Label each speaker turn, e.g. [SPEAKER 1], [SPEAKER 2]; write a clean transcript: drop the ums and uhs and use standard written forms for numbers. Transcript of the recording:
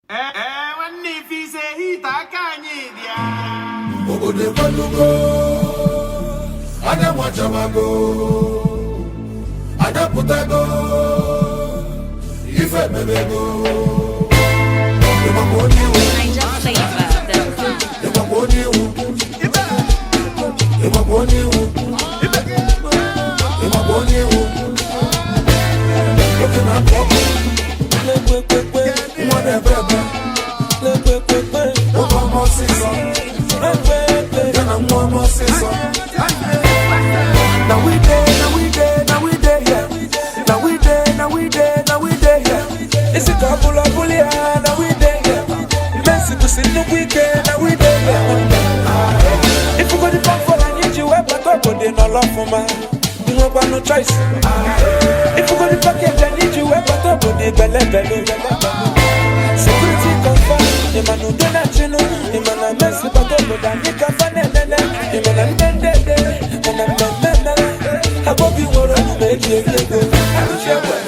[SPEAKER 1] When if he say he takanyidia.
[SPEAKER 2] Obodo Balugo, Ada Wachamago, Ada Putago, Ife Mebego. No choice. If you go to package, I need you but up on the belly. Security confirm, the man who did not know, the man I mess with but up on the cafan and then the man I hope you were on the